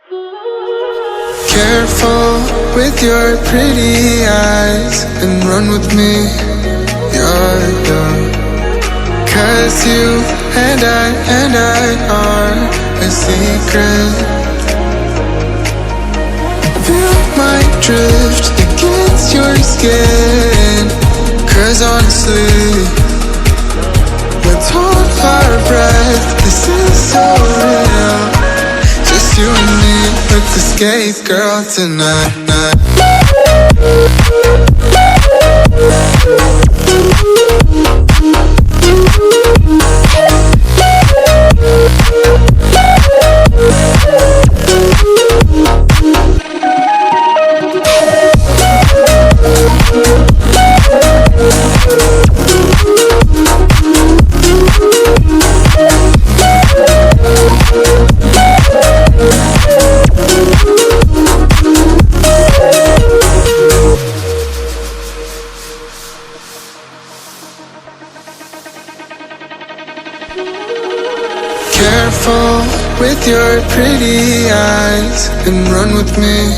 Careful with your pretty eyes and run with me, yeah. Cause you and I are a secret. Feel my drift against your skin. Cause honestly, let's hold our breath. This is so real. Just you and me, let's escape, girl, tonight. Careful with your pretty eyes and run with me,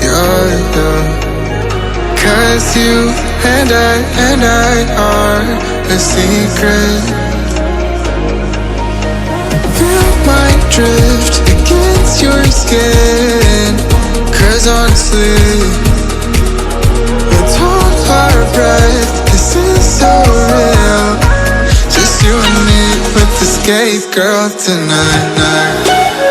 yeah. Cause you and I are a secret. Feel my drift against your skin. Cause honestly, let's hold our breath. This is so real. Just you and me, let's escape, girl, tonight.